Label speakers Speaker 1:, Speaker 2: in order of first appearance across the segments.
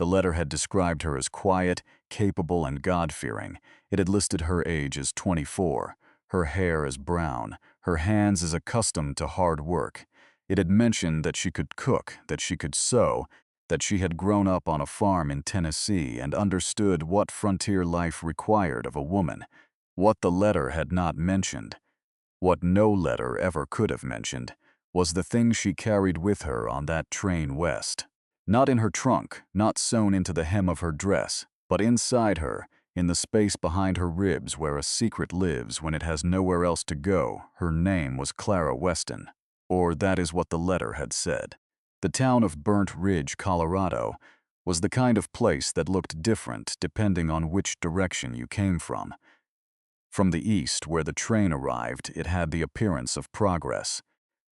Speaker 1: The letter had described her as quiet, capable, and God-fearing. It had listed her age as 24, her hair as brown, her hands as accustomed to hard work. It had mentioned that she could cook, that she could sew, that she had grown up on a farm in Tennessee and understood what frontier life required of a woman. What the letter had not mentioned, what no letter ever could have mentioned, was the thing she carried with her on that train west. Not in her trunk, not sewn into the hem of her dress, but inside her, in the space behind her ribs where a secret lives when it has nowhere else to go. Her name was Clara Weston. Or that is what the letter had said. The town of Burnt Ridge, Colorado, was the kind of place that looked different depending on which direction you came from. From the east, where the train arrived, it had the appearance of progress.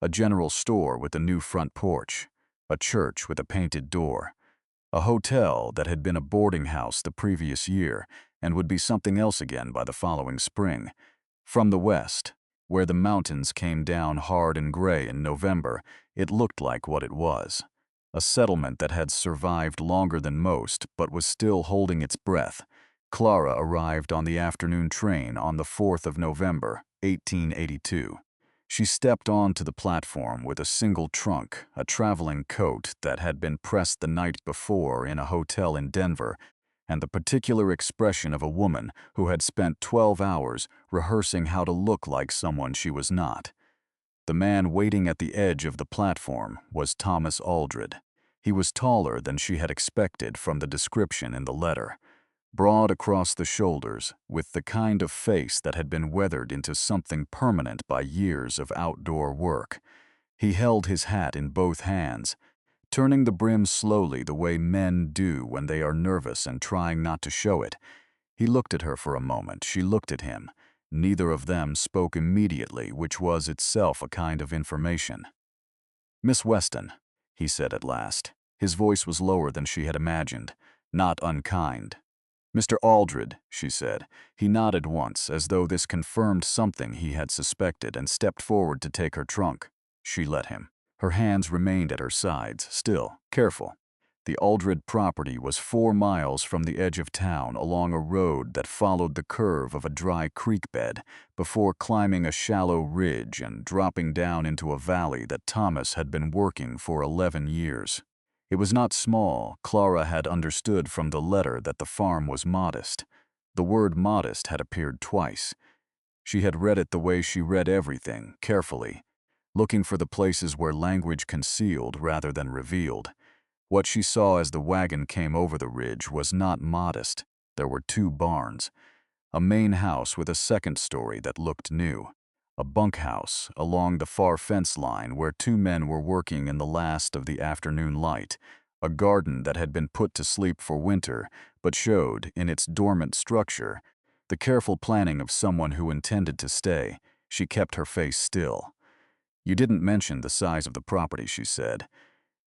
Speaker 1: A general store with a new front porch, a church with a painted door, a hotel that had been a boarding house the previous year and would be something else again by the following spring. From the west, where the mountains came down hard and gray in November, it looked like what it was. A settlement that had survived longer than most but was still holding its breath. Clara arrived on the afternoon train on the 4th of November, 1882. She stepped onto the platform with a single trunk, a traveling coat that had been pressed the night before in a hotel in Denver, and the particular expression of a woman who had spent 12 hours rehearsing how to look like someone she was not. The man waiting at the edge of the platform was Thomas Aldred. He was taller than she had expected from the description in the letter. Broad across the shoulders, with the kind of face that had been weathered into something permanent by years of outdoor work. He held his hat in both hands, turning the brim slowly the way men do when they are nervous and trying not to show it. He looked at her for a moment. She looked at him. Neither of them spoke immediately, which was itself a kind of information. "Miss Weston," he said at last. His voice was lower than she had imagined, not unkind. "Mr. Aldred," she said. He nodded once, as though this confirmed something he had suspected, and stepped forward to take her trunk. She let him. Her hands remained at her sides, still, careful. The Aldred property was 4 miles from the edge of town along a road that followed the curve of a dry creek bed before climbing a shallow ridge and dropping down into a valley that Thomas had been working for 11 years. It was not small. Clara had understood from the letter that the farm was modest. The word modest had appeared twice. She had read it the way she read everything, carefully, looking for the places where language concealed rather than revealed. What she saw as the wagon came over the ridge was not modest. There were 2 barns. A main house with a second story that looked new. A bunkhouse along the far fence line where 2 men were working in the last of the afternoon light. A garden that had been put to sleep for winter, but showed, in its dormant structure, the careful planning of someone who intended to stay. She kept her face still. "You didn't mention the size of the property," she said.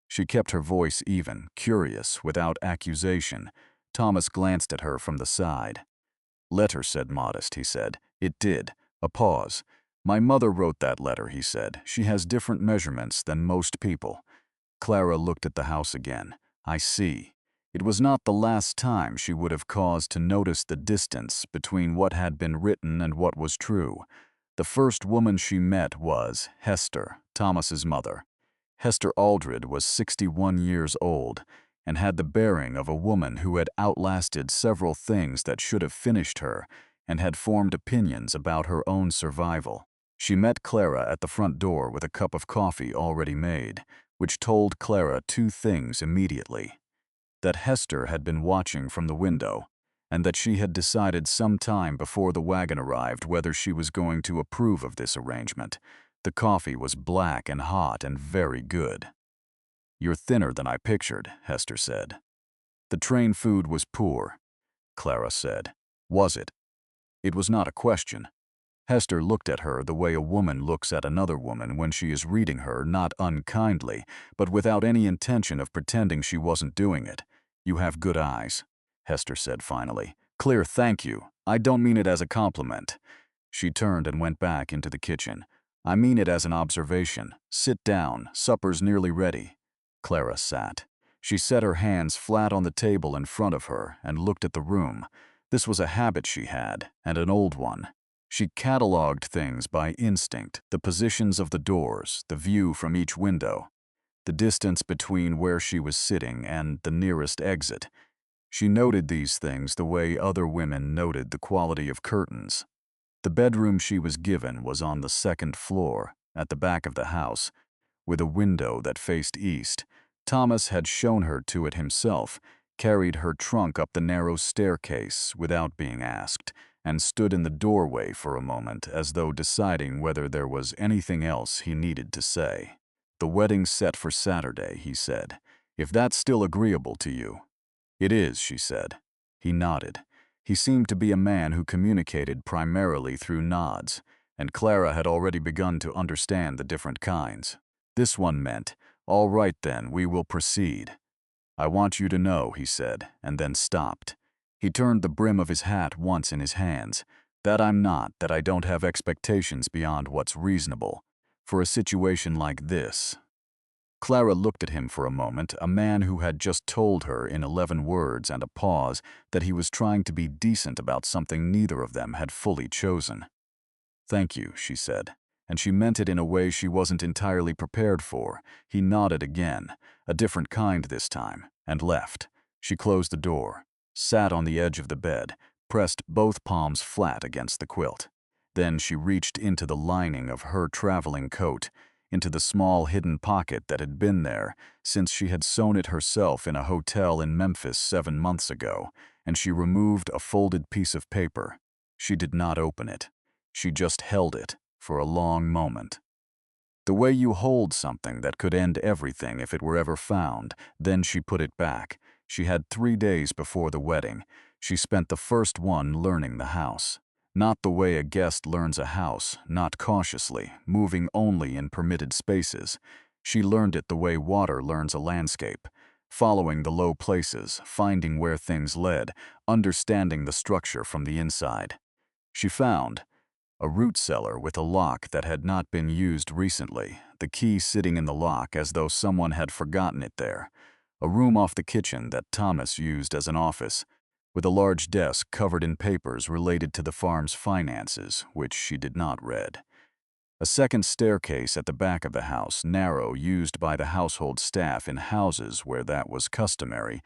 Speaker 1: She kept her voice even, curious, without accusation. Thomas glanced at her from the side. "Letter said modest," he said. "It did." A pause. "My mother wrote that letter," he said. "She has different measurements than most people." Clara looked at the house again. "I see." It was not the last time she would have cause to notice the distance between what had been written and what was true. The first woman she met was Hester, Thomas's mother. Hester Aldred was 61 years old and had the bearing of a woman who had outlasted several things that should have finished her and had formed opinions about her own survival. She met Clara at the front door with a cup of coffee already made, which told Clara 2 things immediately. That Hester had been watching from the window, and that she had decided some time before the wagon arrived whether she was going to approve of this arrangement. The coffee was black and hot and very good. "You're thinner than I pictured," Hester said. "The train food was poor," Clara said. "Was it?" It was not a question. Hester looked at her the way a woman looks at another woman when she is reading her, not unkindly, but without any intention of pretending she wasn't doing it. "You have good eyes," Hester said finally. "Clear, thank you. I don't mean it as a compliment." She turned and went back into the kitchen. "I mean it as an observation. Sit down. Supper's nearly ready." Clara sat. She set her hands flat on the table in front of her and looked at the room. This was a habit she had, and an old one. She catalogued things by instinct, the positions of the doors, the view from each window, the distance between where she was sitting and the nearest exit. She noted these things the way other women noted the quality of curtains. The bedroom she was given was on the second floor, at the back of the house, with a window that faced east. Thomas had shown her to it himself, carried her trunk up the narrow staircase without being asked, and stood in the doorway for a moment as though deciding whether there was anything else he needed to say. "The wedding's set for Saturday," he said. "If that's still agreeable to you." "It is," she said. He nodded. He seemed to be a man who communicated primarily through nods, and Clara had already begun to understand the different kinds. This one meant, "All right then, we will proceed." "I want you to know," he said, and then stopped. He turned the brim of his hat once in his hands. "That I don't have expectations beyond what's reasonable. For a situation like this." Clara looked at him for a moment, a man who had just told her in 11 words and a pause that he was trying to be decent about something neither of them had fully chosen. "Thank you," she said, and she meant it in a way she wasn't entirely prepared for. He nodded again, a different kind this time, and left. She closed the door, sat on the edge of the bed, pressed both palms flat against the quilt. Then she reached into the lining of her traveling coat, into the small hidden pocket that had been there since she had sewn it herself in a hotel in Memphis 7 months ago, and she removed a folded piece of paper. She did not open it. She just held it for a long moment. The way you hold something that could end everything if it were ever found. Then she put it back. She had 3 days before the wedding. She spent the first one learning the house. Not the way a guest learns a house, not cautiously, moving only in permitted spaces. She learned it the way water learns a landscape, following the low places, finding where things led, understanding the structure from the inside. She found a root cellar with a lock that had not been used recently, the key sitting in the lock as though someone had forgotten it there. A room off the kitchen that Thomas used as an office, with a large desk covered in papers related to the farm's finances, which she did not read. A second staircase at the back of the house, narrow, used by the household staff in houses where that was customary,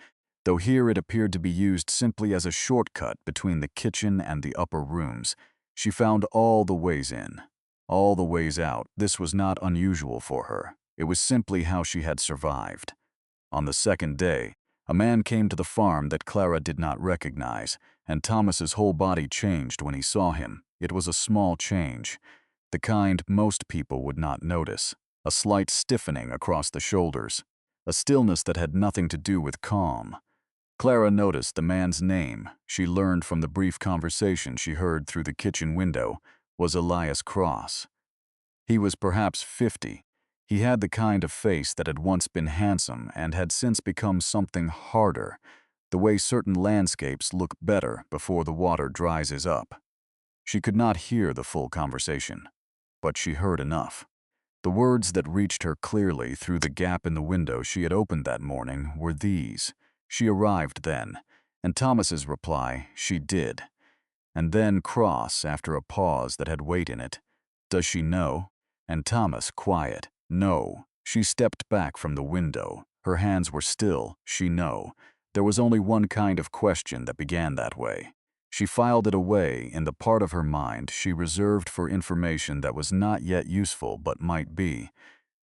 Speaker 1: though here it appeared to be used simply as a shortcut between the kitchen and the upper rooms. She found all the ways in, all the ways out. This was not unusual for her. It was simply how she had survived. On the second day, a man came to the farm that Clara did not recognize, and Thomas's whole body changed when he saw him. It was a small change, the kind most people would not notice. A slight stiffening across the shoulders, a stillness that had nothing to do with calm. Clara noticed the man's name, she learned from the brief conversation she heard through the kitchen window, was Elias Cross. He was perhaps 50. He had the kind of face that had once been handsome and had since become something harder, the way certain landscapes look better before the water dries up. She could not hear the full conversation, but she heard enough. The words that reached her clearly through the gap in the window she had opened that morning were these. She arrived then, and Thomas's reply, she did. And then Cross, after a pause that had weight in it, does she know? And Thomas, quiet, no. She stepped back from the window. Her hands were still, she know. There was only one kind of question that began that way. She filed it away in the part of her mind she reserved for information that was not yet useful but might be.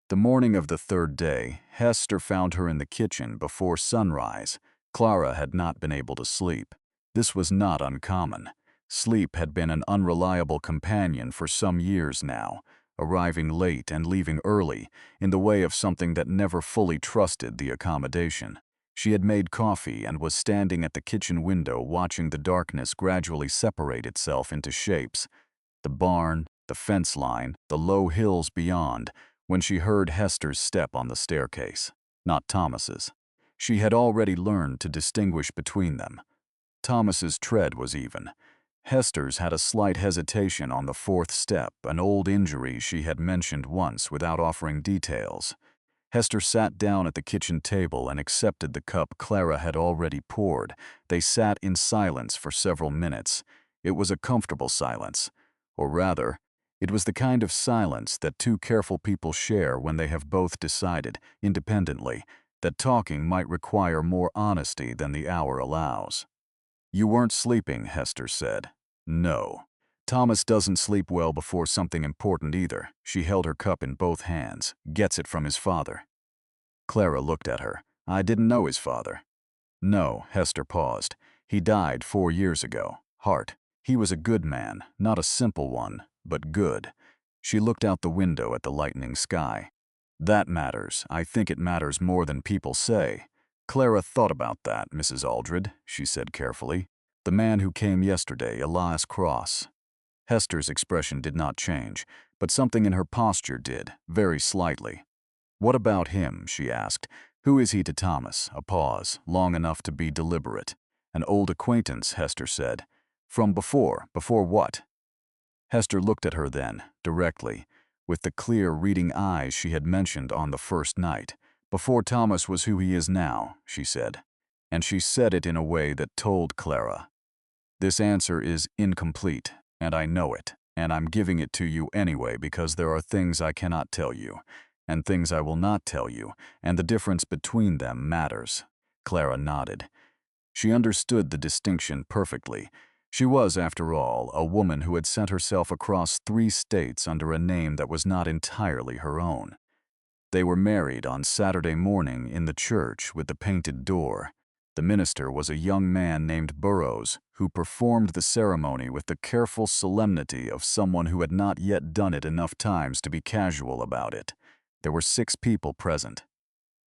Speaker 1: The morning of the third day, Hester found her in the kitchen before sunrise. Clara had not been able to sleep. This was not uncommon. Sleep had been an unreliable companion for some years now, arriving late and leaving early, in the way of something that never fully trusted the accommodation. She had made coffee and was standing at the kitchen window watching the darkness gradually separate itself into shapes. The barn, the fence line, the low hills beyond, when she heard Hester's step on the staircase, not Thomas's. She had already learned to distinguish between them. Thomas's tread was even. Hester's had a slight hesitation on the fourth step, an old injury she had mentioned once without offering details. Hester sat down at the kitchen table and accepted the cup Clara had already poured. They sat in silence for several minutes. It was a comfortable silence. Or rather, it was the kind of silence that two careful people share when they have both decided, independently, that talking might require more honesty than the hour allows. "You weren't sleeping," Hester said. "No. Thomas doesn't sleep well before something important either." She held her cup in both hands. "Gets it from his father." Clara looked at her. "I didn't know his father." "No," Hester paused. "He died 4 years ago. Heart. He was a good man, not a simple one, but good." She looked out the window at the lightening sky. "That matters. I think it matters more than people say." "Clara thought about that, Mrs. Aldred," she said carefully. "The man who came yesterday, Elias Cross." Hester's expression did not change, but something in her posture did, very slightly. "What about him?" she asked. "Who is he to Thomas?" A pause, long enough to be deliberate. "An old acquaintance," Hester said. "From before. Before what?" Hester looked at her then, directly, with the clear, reading eyes she had mentioned on the first night. "Before Thomas was who he is now," she said. And she said it in a way that told Clara, "This answer is incomplete, and I know it, and I'm giving it to you anyway because there are things I cannot tell you, and things I will not tell you, and the difference between them matters." Clara nodded. She understood the distinction perfectly. She was, after all, a woman who had sent herself across 3 states under a name that was not entirely her own. They were married on Saturday morning in the church with the painted door. The minister was a young man named Burroughs, who performed the ceremony with the careful solemnity of someone who had not yet done it enough times to be casual about it. There were 6 people present.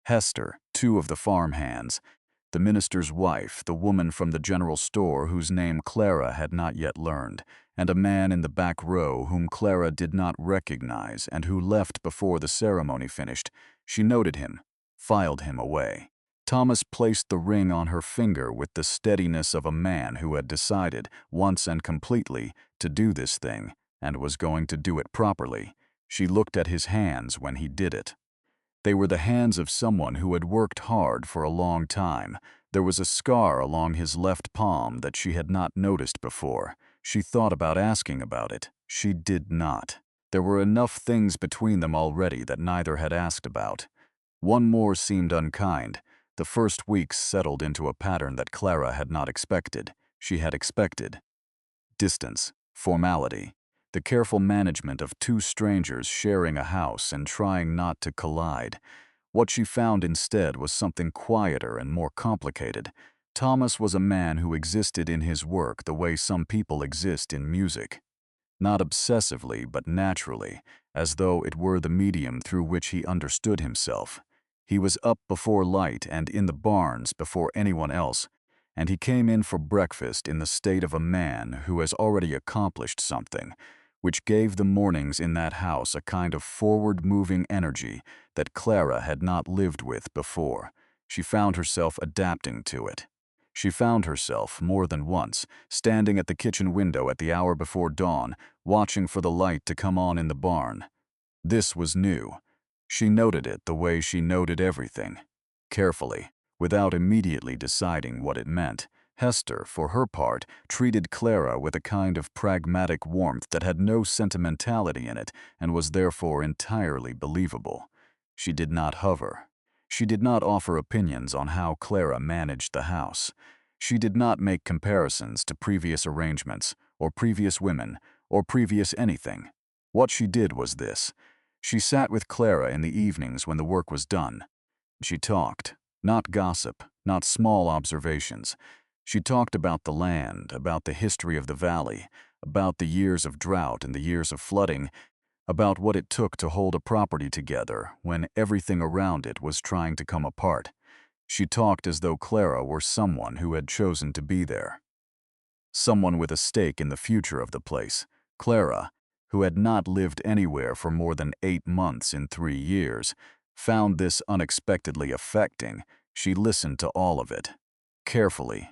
Speaker 1: Hester, 2 of the farm hands, the minister's wife, the woman from the general store whose name Clara had not yet learned, and a man in the back row whom Clara did not recognize and who left before the ceremony finished. She noted him, filed him away. Thomas placed the ring on her finger with the steadiness of a man who had decided, once and completely, to do this thing, and was going to do it properly. She looked at his hands when he did it. They were the hands of someone who had worked hard for a long time. There was a scar along his left palm that she had not noticed before. She thought about asking about it. She did not. There were enough things between them already that neither had asked about. One more seemed unkind. The first weeks settled into a pattern that Clara had not expected. She had expected distance, formality, the careful management of 2 strangers sharing a house and trying not to collide. What she found instead was something quieter and more complicated. Thomas was a man who existed in his work the way some people exist in music. Not obsessively, but naturally, as though it were the medium through which he understood himself. He was up before light and in the barns before anyone else, and he came in for breakfast in the state of a man who has already accomplished something, which gave the mornings in that house a kind of forward-moving energy that Clara had not lived with before. She found herself adapting to it. She found herself, more than once, standing at the kitchen window at the hour before dawn, watching for the light to come on in the barn. This was new. She noted it the way she noted everything, carefully, without immediately deciding what it meant. Hester, for her part, treated Clara with a kind of pragmatic warmth that had no sentimentality in it and was therefore entirely believable. She did not hover. She did not offer opinions on how Clara managed the house. She did not make comparisons to previous arrangements, or previous women, or previous anything. What she did was this. She sat with Clara in the evenings when the work was done. She talked, not gossip, not small observations. She talked about the land, about the history of the valley, about the years of drought and the years of flooding, about what it took to hold a property together when everything around it was trying to come apart. She talked as though Clara were someone who had chosen to be there. Someone with a stake in the future of the place. Clara, who had not lived anywhere for more than 8 months in 3 years, found this unexpectedly affecting. She listened to all of it, carefully,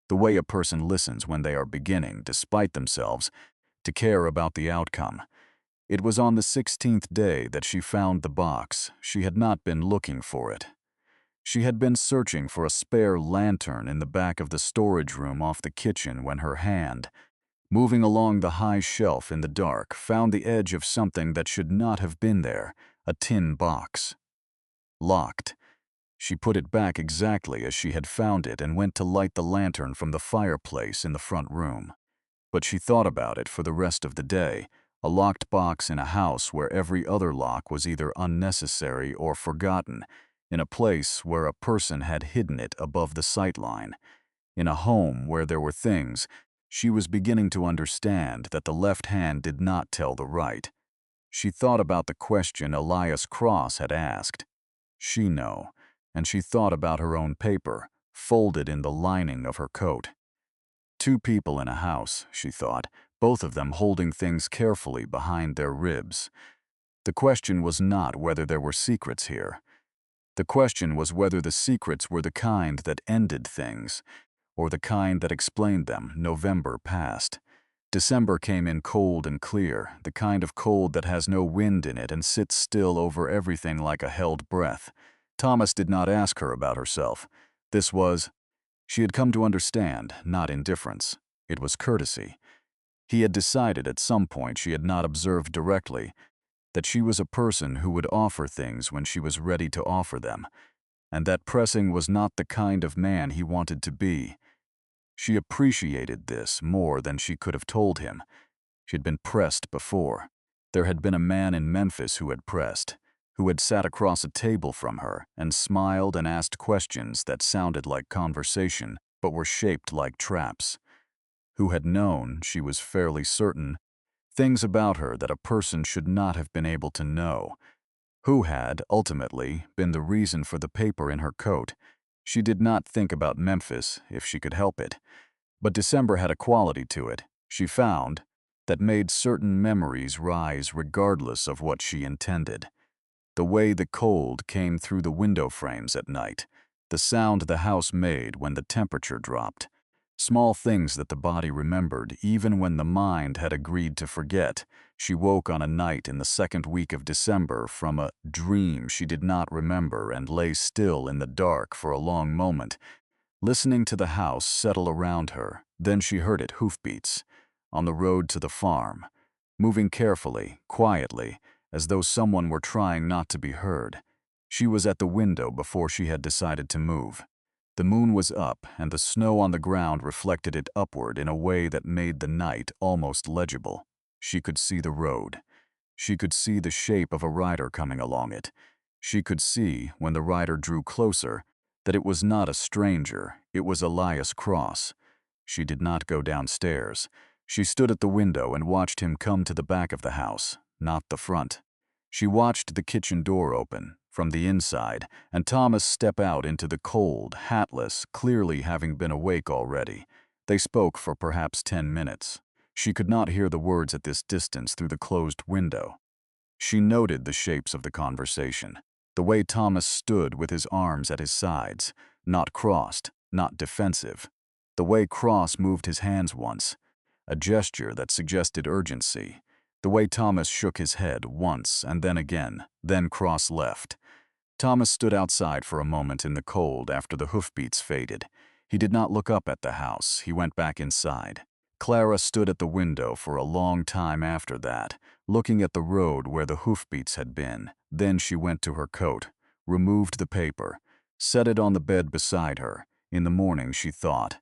Speaker 1: the way a person listens when they are beginning, despite themselves, to care about the outcome. It was on the 16th day that she found the box. She had not been looking for it. She had been searching for a spare lantern in the back of the storage room off the kitchen when her hand, moving along the high shelf in the dark, found the edge of something that should not have been there, a tin box. Locked. She put it back exactly as she had found it and went to light the lantern from the fireplace in the front room. But she thought about it for the rest of the day, a locked box in a house where every other lock was either unnecessary or forgotten, in a place where a person had hidden it above the sightline, in a home where there were things. She was beginning to understand that the left hand did not tell the right. She thought about the question Elias Cross had asked. She know, and she thought about her own paper, folded in the lining of her coat. Two people in a house, she thought, both of them holding things carefully behind their ribs. The question was not whether there were secrets here. The question was whether the secrets were the kind that ended things, or the kind that explained them. November passed. December came in cold and clear, the kind of cold that has no wind in it and sits still over everything like a held breath. Thomas did not ask her about herself. She had come to understand, not indifference. It was courtesy. He had decided at some point she had not observed directly that she was a person who would offer things when she was ready to offer them, and that pressing was not the kind of man he wanted to be. She appreciated this more than she could have told him. She had been pressed before. There had been a man in Memphis who had pressed, who had sat across a table from her and smiled and asked questions that sounded like conversation but were shaped like traps, who had known, she was fairly certain, things about her that a person should not have been able to know, who had, ultimately, been the reason for the paper in her coat. She did not think about Memphis if she could help it, but December had a quality to it, she found, that made certain memories rise regardless of what she intended. The way the cold came through the window frames at night, the sound the house made when the temperature dropped, small things that the body remembered even when the mind had agreed to forget. She woke on a night in the second week of December from a dream she did not remember and lay still in the dark for a long moment, listening to the house settle around her. Then she heard it hoofbeats, on the road to the farm, moving carefully, quietly, as though someone were trying not to be heard. She was at the window before she had decided to move. The moon was up, and the snow on the ground reflected it upward in a way that made the night almost legible. She could see the road. She could see the shape of a rider coming along it. She could see, when the rider drew closer, that it was not a stranger, it was Elias Cross. She did not go downstairs. She stood at the window and watched him come to the back of the house, not the front. She watched the kitchen door open, from the inside, and Thomas step out into the cold, hatless, clearly having been awake already. They spoke for perhaps 10 minutes. She could not hear the words at this distance through the closed window. She noted the shapes of the conversation, the way Thomas stood with his arms at his sides, not crossed, not defensive, the way Cross moved his hands once, a gesture that suggested urgency, the way Thomas shook his head once and then again, then Cross left. Thomas stood outside for a moment in the cold after the hoofbeats faded. He did not look up at the house. He went back inside. Clara stood at the window for a long time after that, looking at the road where the hoofbeats had been. Then she went to her coat, removed the paper, set it on the bed beside her. In the morning, she thought.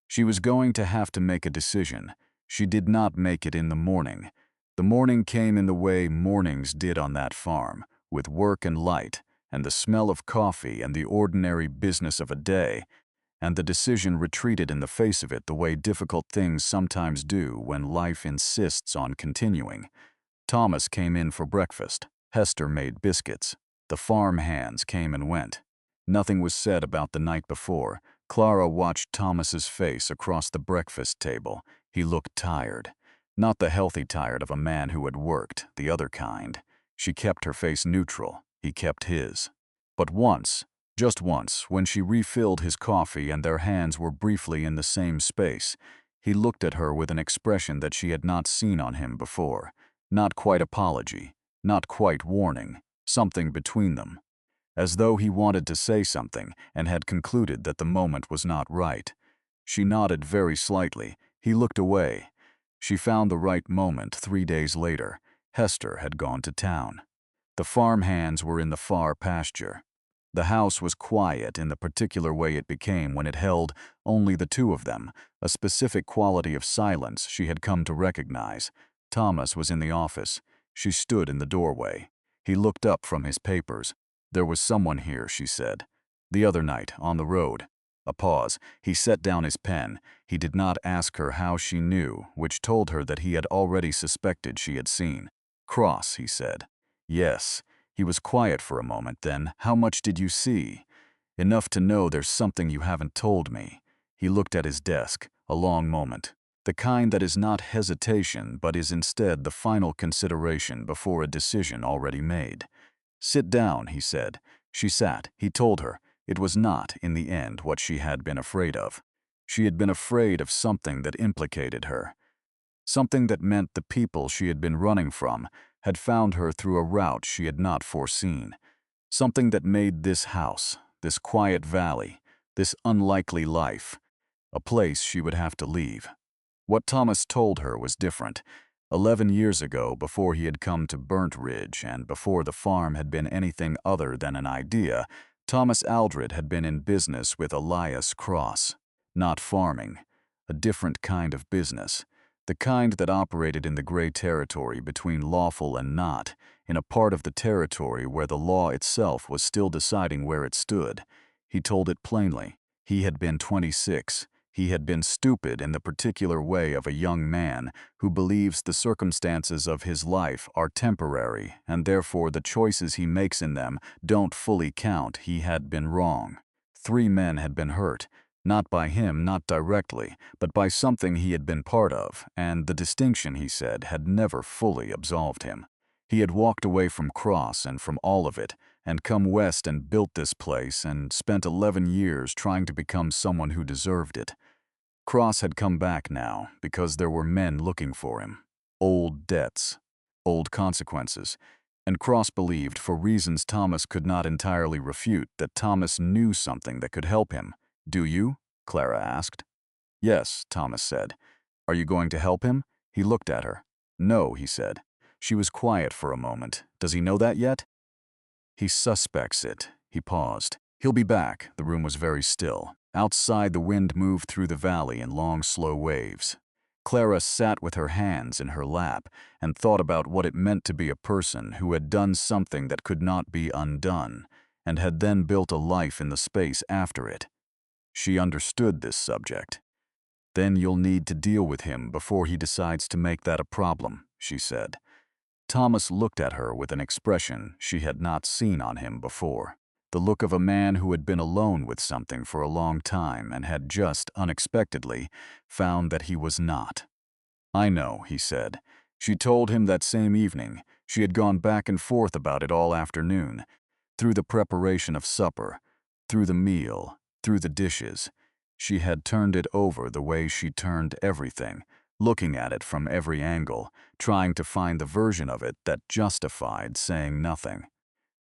Speaker 1: She was going to have to make a decision. She did not make it in the morning. The morning came in the way mornings did on that farm, with work and light, and the smell of coffee and the ordinary business of a day, and the decision retreated in the face of it the way difficult things sometimes do when life insists on continuing. Thomas came in for breakfast. Hester made biscuits. The farm hands came and went. Nothing was said about the night before. Clara watched Thomas's face across the breakfast table. He looked tired. Not the healthy tired of a man who had worked, the other kind. She kept her face neutral. He kept his. But once, just once, when she refilled his coffee and their hands were briefly in the same space, he looked at her with an expression that she had not seen on him before. Not quite apology, not quite warning, something between them. As though he wanted to say something and had concluded that the moment was not right. She nodded very slightly. He looked away. She found the right moment 3 days later. Hester had gone to town. The farm hands were in the far pasture. The house was quiet in the particular way it became when it held only the two of them, a specific quality of silence she had come to recognize. Thomas was in the office. She stood in the doorway. He looked up from his papers. "There was someone here," she said. "The other night, on the road." A pause. He set down his pen. He did not ask her how she knew, which told her that he had already suspected she had seen. "Cross," he said. "Yes." He was quiet for a moment, then, "How much did you see?" "Enough to know there's something you haven't told me." He looked at his desk, a long moment. The kind that is not hesitation, but is instead the final consideration before a decision already made. "Sit down," he said. She sat. He told her. It was not, in the end, what she had been afraid of. She had been afraid of something that implicated her. Something that meant the people she had been running from had found her through a route she had not foreseen. Something that made this house, this quiet valley, this unlikely life, a place she would have to leave. What Thomas told her was different. 11 years ago, before he had come to Burnt Ridge and before the farm had been anything other than an idea, Thomas Aldred had been in business with Elias Cross. Not farming, a different kind of business. The kind that operated in the gray territory between lawful and not, in a part of the territory where the law itself was still deciding where it stood. He told it plainly. He had been 26. He had been stupid in the particular way of a young man who believes the circumstances of his life are temporary and therefore the choices he makes in them don't fully count. He had been wrong. 3 men had been hurt. Not by him, not directly, but by something he had been part of, and the distinction, he said, had never fully absolved him. He had walked away from Cross and from all of it, and come west and built this place and spent 11 years trying to become someone who deserved it. Cross had come back now because there were men looking for him. Old debts, old consequences, and Cross believed, for reasons Thomas could not entirely refute, that Thomas knew something that could help him. "Do you?" Clara asked. "Yes," Thomas said. "Are you going to help him?" He looked at her. "No," he said. She was quiet for a moment. "Does he know that yet?" "He suspects it." He paused. "He'll be back." The room was very still. Outside, the wind moved through the valley in long, slow waves. Clara sat with her hands in her lap and thought about what it meant to be a person who had done something that could not be undone, and had then built a life in the space after it. She understood this subject. "Then you'll need to deal with him before he decides to make that a problem," she said. Thomas looked at her with an expression she had not seen on him before. The look of a man who had been alone with something for a long time and had just, unexpectedly, found that he was not. "I know," he said. She told him that same evening. She had gone back and forth about it all afternoon, through the preparation of supper, through the meal, through the dishes. She had turned it over the way she turned everything, looking at it from every angle, trying to find the version of it that justified saying nothing.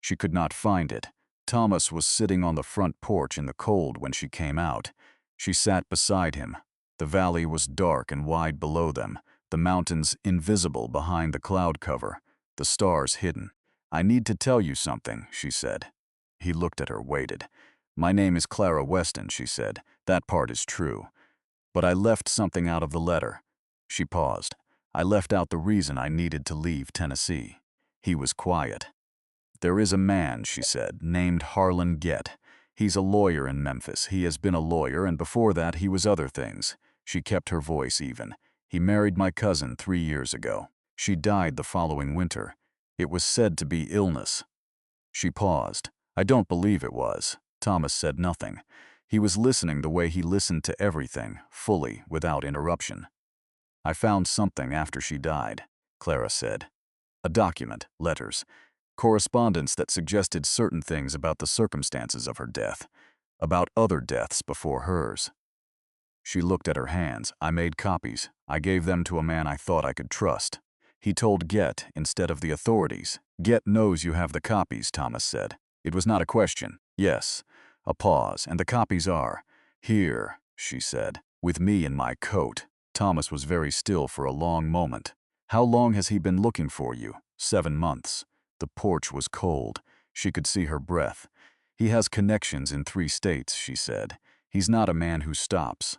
Speaker 1: She could not find it. Thomas was sitting on the front porch in the cold when she came out. She sat beside him. The valley was dark and wide below them, the mountains invisible behind the cloud cover, the stars hidden. "I need to tell you something," she said. He looked at her, waited. "My name is Clara Weston," she said. "That part is true. But I left something out of the letter." She paused. "I left out the reason I needed to leave Tennessee." He was quiet. "There is a man," she said, "named Harlan Gett. He's a lawyer in Memphis. He has been a lawyer, and before that he was other things." She kept her voice even. "He married my cousin 3 years ago. She died the following winter. It was said to be illness." She paused. "I don't believe it was." Thomas said nothing. He was listening the way he listened to everything, fully, without interruption. "I found something after she died," Clara said. "A document, letters, correspondence that suggested certain things about the circumstances of her death, about other deaths before hers." She looked at her hands. "I made copies. I gave them to a man I thought I could trust." He told Get instead of the authorities. Get knows you have the copies, Thomas said. It was not a question. Yes. A pause, and the copies are here, she said, with me in my coat. Thomas was very still for a long moment. How long has he been looking for you? 7 months. The porch was cold. She could see her breath. He has connections in 3 states, she said. He's not a man who stops.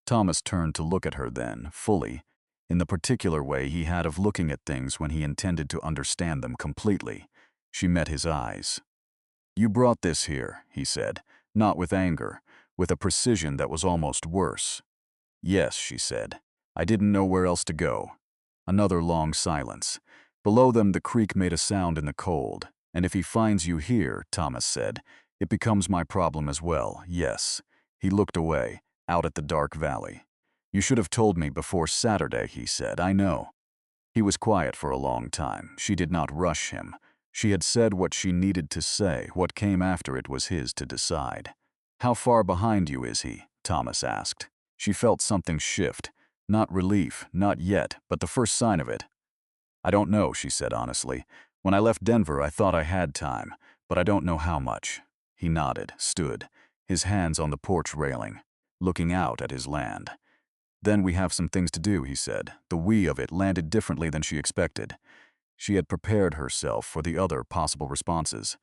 Speaker 1: Thomas turned to look at her then, fully, in the particular way he had of looking at things when he intended to understand them completely. She met his eyes. You brought this here, he said, not with anger, with a precision that was almost worse. Yes, she said. I didn't know where else to go. Another long silence. Below them the creek made a sound in the cold. And if he finds you here, Thomas said, it becomes my problem as well, yes. He looked away, out at the dark valley. You should have told me before Saturday, he said, I know. He was quiet for a long time. She did not rush him. She had said what she needed to say. What came after it was his to decide. How far behind you is he? Thomas asked. She felt something shift. Not relief, not yet, but the first sign of it. I don't know, she said honestly. When I left Denver, I thought I had time, but I don't know how much. He nodded, stood, his hands on the porch railing, looking out at his land. Then we have some things to do, he said. The we of it landed differently than she expected. She had prepared herself for the other possible responses.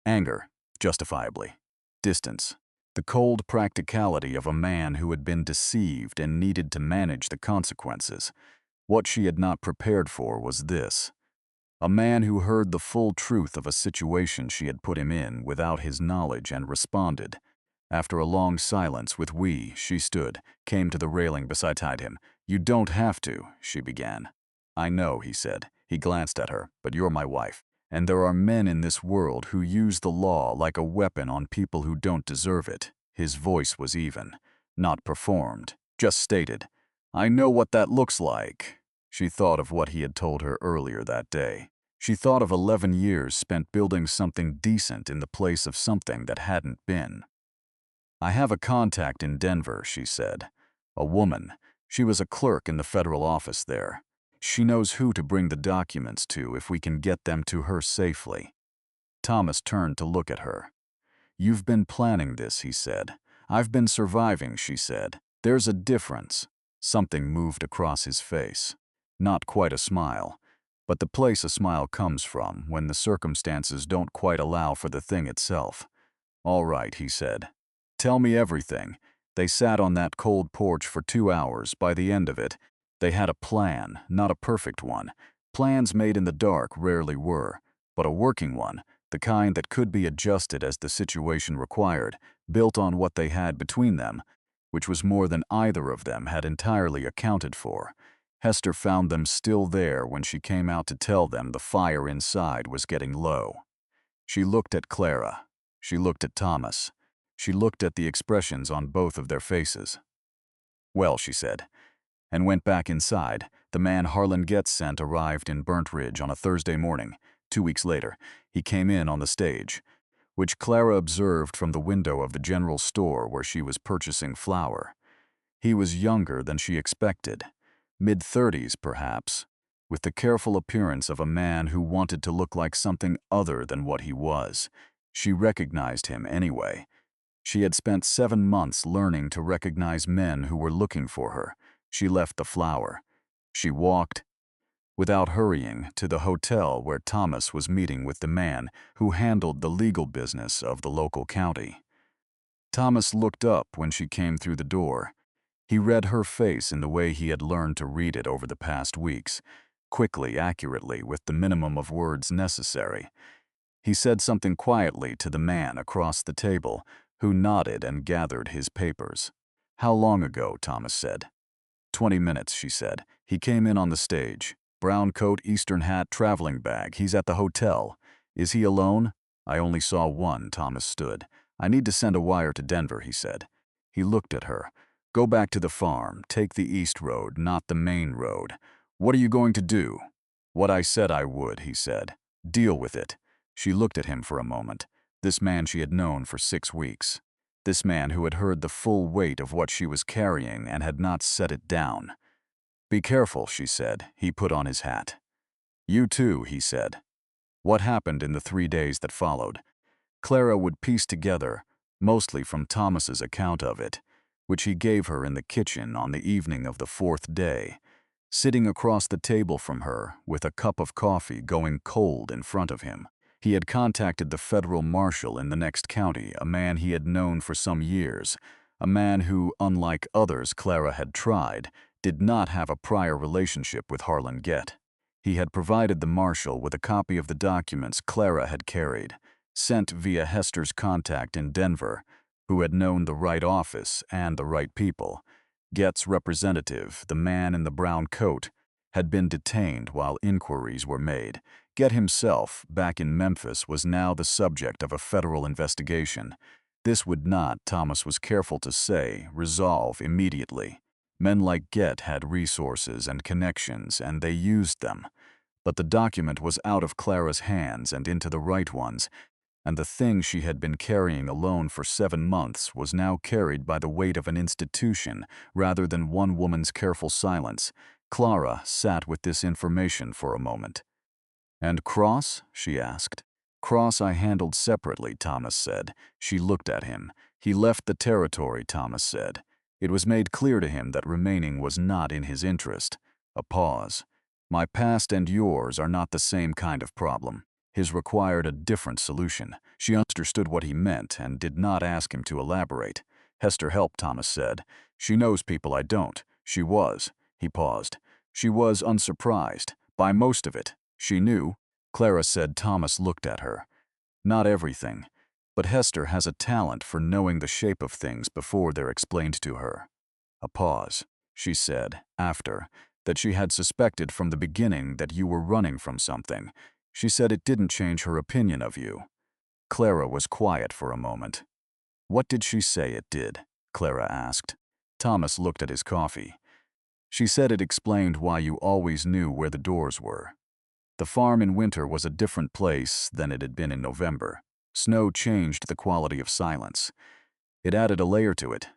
Speaker 1: Anger, justifiably. Distance. The cold practicality of a man who had been deceived and needed to manage the consequences. What she had not prepared for was this. A man who heard the full truth of a situation she had put him in without his knowledge and responded. After a long silence with we, she stood, came to the railing beside him. You don't have to, she began. I know, he said. He glanced at her, but you're my wife. And there are men in this world who use the law like a weapon on people who don't deserve it. His voice was even, not performed, just stated. I know what that looks like. She thought of what he had told her earlier that day. She thought of 11 years spent building something decent in the place of something that hadn't been. I have a contact in Denver, she said. A woman. She was a clerk in the federal office there. She knows who to bring the documents to if we can get them to her safely. Thomas turned to look at her. You've been planning this, he said. I've been surviving, she said. There's a difference. Something moved across his face. Not quite a smile, but the place a smile comes from when the circumstances don't quite allow for the thing itself. All right, he said. Tell me everything. They sat on that cold porch for 2 hours. By the end of it, they had a plan, not a perfect one. Plans made in the dark rarely were, but a working one, the kind that could be adjusted as the situation required, built on what they had between them, which was more than either of them had entirely accounted for. Hester found them still there when she came out to tell them the fire inside was getting low. She looked at Clara. She looked at Thomas. She looked at the expressions on both of their faces. Well, she said, and went back inside. The man Harlan Getz sent arrived in Burnt Ridge on a Thursday morning. 2 weeks later, he came in on the stage, which Clara observed from the window of the general store where she was purchasing flour. He was younger than she expected, mid-30s perhaps, with the careful appearance of a man who wanted to look like something other than what he was. She recognized him anyway. She had spent 7 months learning to recognize men who were looking for her. She left the flour. She walked, without hurrying, to the hotel where Thomas was meeting with the man who handled the legal business of the local county. Thomas looked up when she came through the door. He read her face in the way he had learned to read it over the past weeks, quickly, accurately, with the minimum of words necessary. He said something quietly to the man across the table, who nodded and gathered his papers. How long ago? Thomas said. 20 minutes, she said. He came in on the stage. Brown coat, Eastern hat, traveling bag. He's at the hotel. Is he alone? I only saw one. Thomas stood. I need to send a wire to Denver, he said. He looked at her. Go back to the farm. Take the east road, not the main road. What are you going to do? What I said I would, he said. Deal with it. She looked at him for a moment. This man she had known for 6 weeks. This man who had heard the full weight of what she was carrying and had not set it down. "Be careful," she said. He put on his hat. "You too," he said. What happened in the 3 days that followed? Clara would piece together, mostly from Thomas's account of it, which he gave her in the kitchen on the evening of the 4th day, sitting across the table from her with a cup of coffee going cold in front of him. He had contacted the federal marshal in the next county, a man he had known for some years, a man who, unlike others Clara had tried, did not have a prior relationship with Harlan Gett. He had provided the marshal with a copy of the documents Clara had carried, sent via Hester's contact in Denver, who had known the right office and the right people. Gett's representative, the man in the brown coat, had been detained while inquiries were made. Gett himself, back in Memphis, was now the subject of a federal investigation. This would not, Thomas was careful to say, resolve immediately. Men like Gett had resources and connections, and they used them. But the document was out of Clara's hands and into the right ones, and the thing she had been carrying alone for 7 months was now carried by the weight of an institution rather than one woman's careful silence. Clara sat with this information for a moment. "And Cross?" she asked. "Cross I handled separately," Thomas said. She looked at him. "He left the territory," Thomas said. It was made clear to him that remaining was not in his interest. A pause. "My past and yours are not the same kind of problem. His required a different solution." She understood what he meant and did not ask him to elaborate. "Hester helped," Thomas said. "She knows people I don't. She was." He paused. "She was unsurprised by most of it. She knew." Clara said. Thomas looked at her. "Not everything. But Hester has a talent for knowing the shape of things before they're explained to her." A pause. She said, after, that she had suspected from the beginning that you were running from something. She said it didn't change her opinion of you. Clara was quiet for a moment. "What did she say it did?" Clara asked. Thomas looked at his coffee. "She said it explained why you always knew where the doors were. The farm in winter was a different place than it had been in November. Snow changed the quality of silence. It added a layer to it.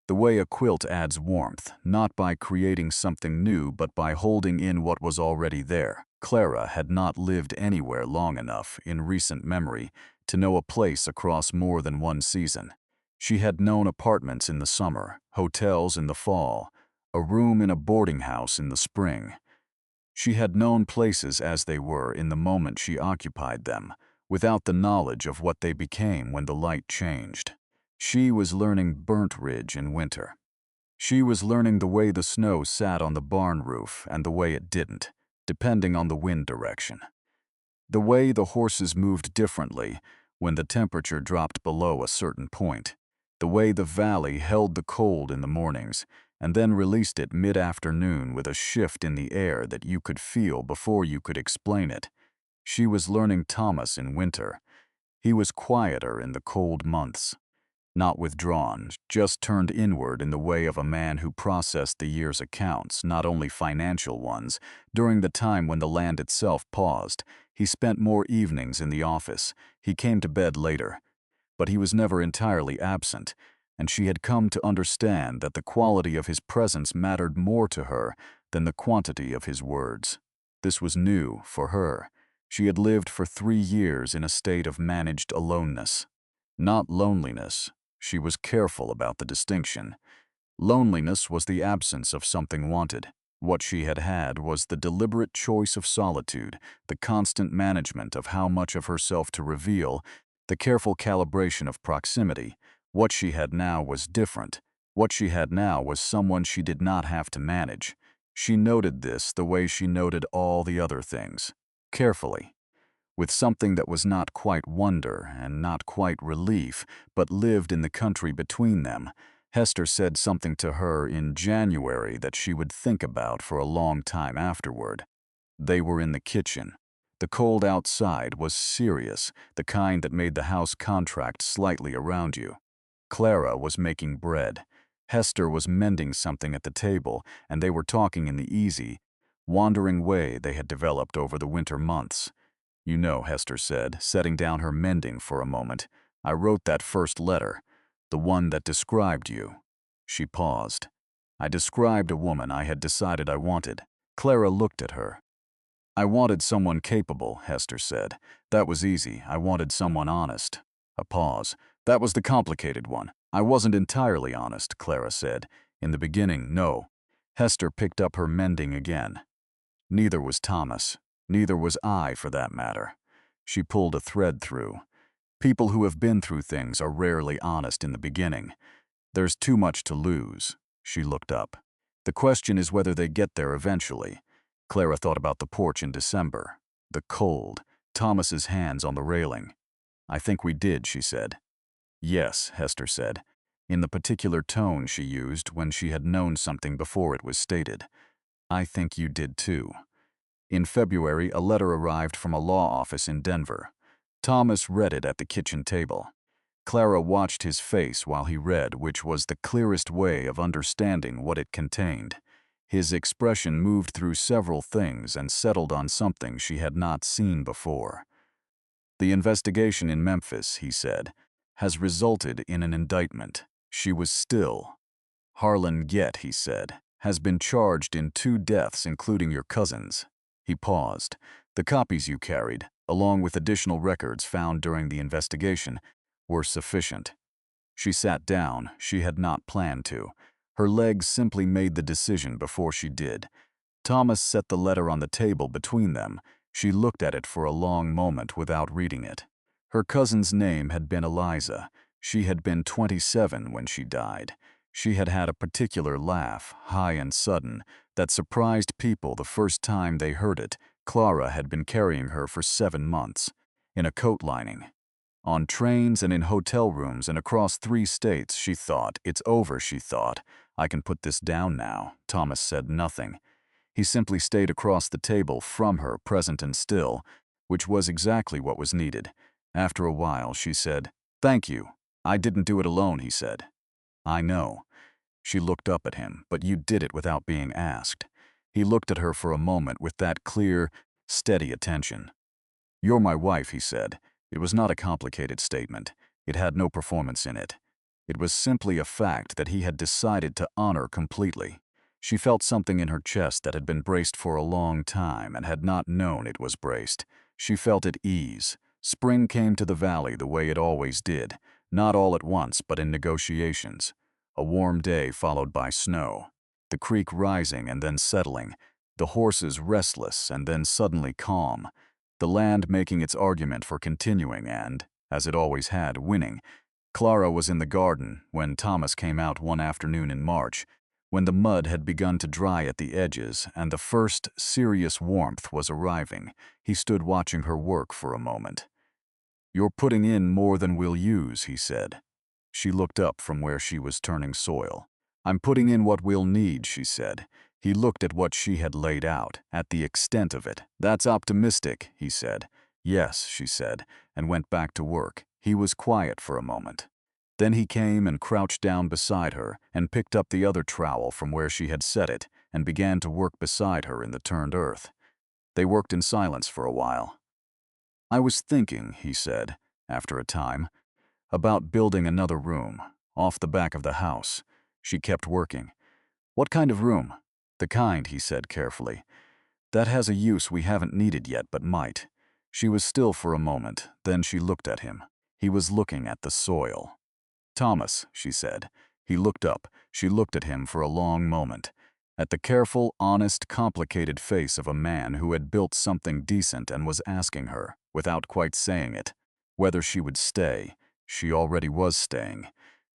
Speaker 1: The way a quilt adds warmth, not by creating something new but by holding in what was already there." Clara had not lived anywhere long enough in recent memory to know a place across more than one season. She had known apartments in the summer, hotels in the fall, a room in a boarding house in the spring. She had known places as they were in the moment she occupied them, without the knowledge of what they became when the light changed. She was learning Burnt Ridge in winter. She was learning the way the snow sat on the barn roof and the way it didn't, depending on the wind direction. The way the horses moved differently when the temperature dropped below a certain point. The way the valley held the cold in the mornings and then released it mid-afternoon with a shift in the air that you could feel before you could explain it. She was learning Thomas in winter. He was quieter in the cold months. Not withdrawn, just turned inward in the way of a man who processed the year's accounts, not only financial ones. During the time when the land itself paused, he spent more evenings in the office. He came to bed later. But he was never entirely absent, and she had come to understand that the quality of his presence mattered more to her than the quantity of his words. This was new for her. She had lived for 3 years in a state of managed aloneness. Not loneliness. She was careful about the distinction. Loneliness was the absence of something wanted. What she had had was the deliberate choice of solitude, the constant management of how much of herself to reveal, the careful calibration of proximity. What she had now was different. What she had now was someone she did not have to manage. She noted this the way she noted all the other things. Carefully. With something that was not quite wonder and not quite relief, but lived in the country between them. Hester said something to her in January that she would think about for a long time afterward. They were in the kitchen. The cold outside was serious, the kind that made the house contract slightly around you. Clara was making bread. Hester was mending something at the table, and they were talking in the easy, wandering way they had developed over the winter months. "You know," Hester said, setting down her mending for a moment, "I wrote that first letter, the one that described you." She paused. I described a woman I had decided I wanted. Clara looked at her. I wanted someone capable, Hester said. That was easy. I wanted someone honest. A pause. That was the complicated one. I wasn't entirely honest, Clara said. In the beginning, no. Hester picked up her mending again. Neither was Thomas. Neither was I, for that matter. She pulled a thread through. People who have been through things are rarely honest in the beginning. There's too much to lose. She looked up. The question is whether they get there eventually. Clara thought about the porch in December. The cold. Thomas's hands on the railing. I think we did, she said. Yes, Hester said, in the particular tone she used when she had known something before it was stated. I think you did too. In February, a letter arrived from a law office in Denver. Thomas read it at the kitchen table. Clara watched his face while he read, which was the clearest way of understanding what it contained. His expression moved through several things and settled on something she had not seen before. The investigation in Memphis, he said, has resulted in an indictment. She was still. Harlan Gett, he said, has been charged in 2 deaths, including your cousin's. He paused. The copies you carried, along with additional records found during the investigation, were sufficient. She sat down. She had not planned to. Her legs simply made the decision before she did. Thomas set the letter on the table between them. She looked at it for a long moment without reading it. Her cousin's name had been Eliza. She had been 27 when she died. She had had a particular laugh, high and sudden, that surprised people the first time they heard it. Clara had been carrying her for 7 months, in a coat lining. On trains and in hotel rooms and across 3 states, she thought. It's over, she thought. I can put this down now. Thomas said nothing. He simply stayed across the table from her, present and still, which was exactly what was needed. After a while, she said, "Thank you. I didn't do it alone," he said. "I know." She looked up at him, "But you did it without being asked." He looked at her for a moment with that clear, steady attention. "You're my wife," he said. It was not a complicated statement. It had no performance in it. It was simply a fact that he had decided to honor completely. She felt something in her chest that had been braced for a long time and had not known it was braced. She felt at ease. Spring came to the valley the way it always did, not all at once but in negotiations. A warm day followed by snow. The creek rising and then settling. The horses restless and then suddenly calm. The land making its argument for continuing and, as it always had, winning. Clara was in the garden when Thomas came out one afternoon in March, when the mud had begun to dry at the edges and the first serious warmth was arriving. He stood watching her work for a moment. "You're putting in more than we'll use," he said. She looked up from where she was turning soil. "I'm putting in what we'll need," she said. He looked at what she had laid out, at the extent of it. "That's optimistic," he said. "Yes," she said, and went back to work. He was quiet for a moment. Then he came and crouched down beside her and picked up the other trowel from where she had set it and began to work beside her in the turned earth. They worked in silence for a while. "I was thinking," he said, after a time, "about building another room, off the back of the house." She kept working. "What kind of room?" "The kind," he said carefully, "that has a use we haven't needed yet but might." She was still for a moment, then she looked at him. He was looking at the soil. "Thomas," she said. He looked up. She looked at him for a long moment. At the careful, honest, complicated face of a man who had built something decent and was asking her, without quite saying it, whether she would stay. She already was staying.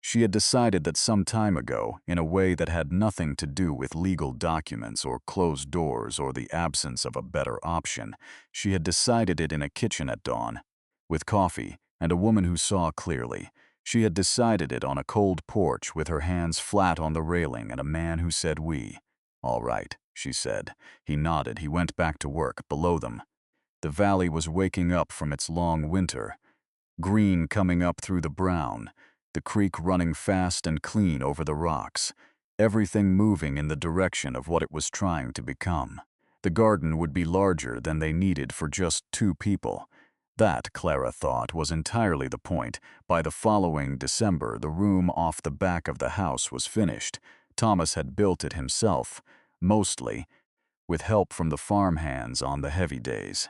Speaker 1: She had decided that some time ago, in a way that had nothing to do with legal documents or closed doors or the absence of a better option. She had decided it in a kitchen at dawn, with coffee and a woman who saw clearly. She had decided it on a cold porch with her hands flat on the railing and a man who said we. "All right," she said. He nodded. He went back to work, below them. The valley was waking up from its long winter. Green coming up through the brown. The creek running fast and clean over the rocks. Everything moving in the direction of what it was trying to become. The garden would be larger than they needed for just 2 people. That, Clara thought, was entirely the point. By the following December, the room off the back of the house was finished. Thomas had built it himself, mostly, with help from the farm hands on the heavy days.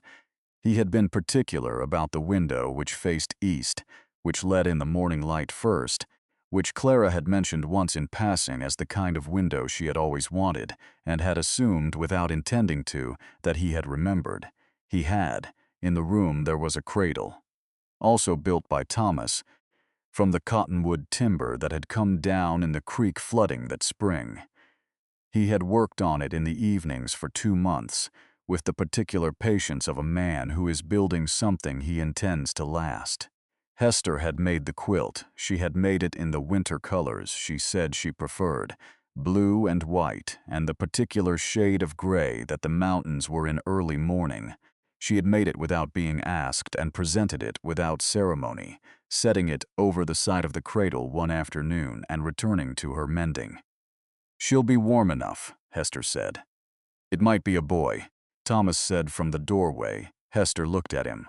Speaker 1: He had been particular about the window which faced east, which let in the morning light first, which Clara had mentioned once in passing as the kind of window she had always wanted, and had assumed, without intending to, that he had remembered. He had. In the room there was a cradle, also built by Thomas, from the cottonwood timber that had come down in the creek flooding that spring. He had worked on it in the evenings for 2 months, with the particular patience of a man who is building something he intends to last. Hester had made the quilt. She had made it in the winter colors she said she preferred, blue and white, and the particular shade of gray that the mountains were in early morning. She had made it without being asked and presented it without ceremony, setting it over the side of the cradle one afternoon and returning to her mending. "She'll be warm enough," Hester said. "It might be a boy," Thomas said from the doorway. Hester looked at him.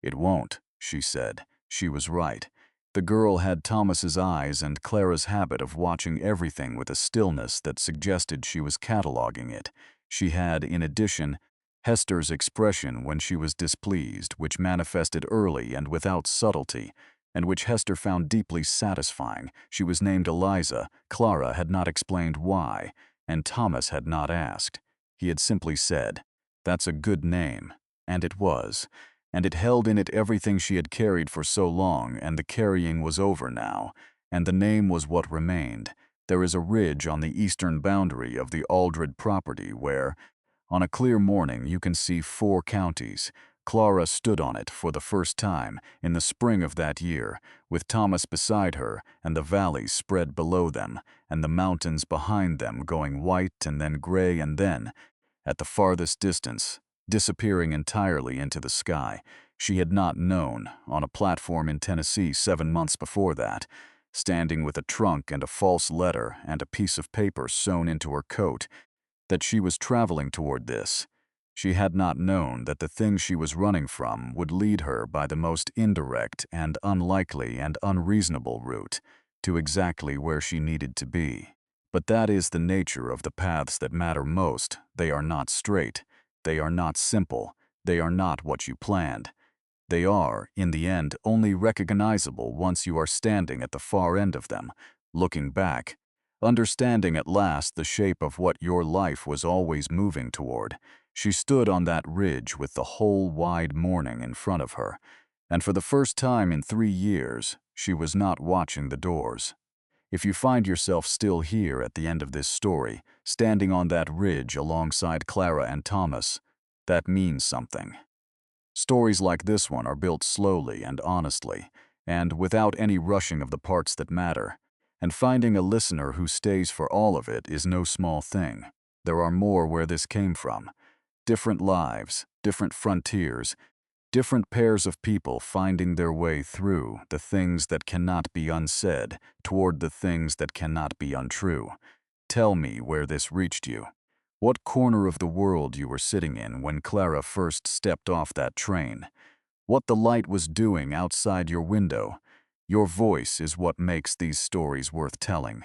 Speaker 1: "It won't," she said. She was right. The girl had Thomas's eyes and Clara's habit of watching everything with a stillness that suggested she was cataloging it. She had, in addition, Hester's expression when she was displeased, which manifested early and without subtlety, and which Hester found deeply satisfying. She was named Eliza. Clara had not explained why, and Thomas had not asked. He had simply said, "That's a good name," and it was. And it held in it everything she had carried for so long, and the carrying was over now, and the name was what remained. There is a ridge on the eastern boundary of the Aldred property where, on a clear morning, you can see 4 counties. Clara stood on it for the first time in the spring of that year, with Thomas beside her and the valleys spread below them, and the mountains behind them going white and then gray and then, at the farthest distance, disappearing entirely into the sky. She had not known, on a platform in Tennessee 7 months before that, standing with a trunk and a false letter and a piece of paper sewn into her coat, that she was traveling toward this. She had not known that the thing she was running from would lead her by the most indirect and unlikely and unreasonable route to exactly where she needed to be. But that is the nature of the paths that matter most. They are not straight. They are not simple. They are not what you planned. They are, in the end, only recognizable once you are standing at the far end of them, looking back, understanding at last the shape of what your life was always moving toward. She stood on that ridge with the whole wide morning in front of her, and for the first time in 3 years, she was not watching the doors. If you find yourself still here at the end of this story, standing on that ridge alongside Clara and Thomas, that means something. Stories like this one are built slowly and honestly, and without any rushing of the parts that matter. And finding a listener who stays for all of it is no small thing. There are more where this came from. Different lives, different frontiers, different pairs of people finding their way through the things that cannot be unsaid toward the things that cannot be untrue. Tell me where this reached you. What corner of the world you were sitting in when Clara first stepped off that train. What the light was doing outside your window. Your voice is what makes these stories worth telling.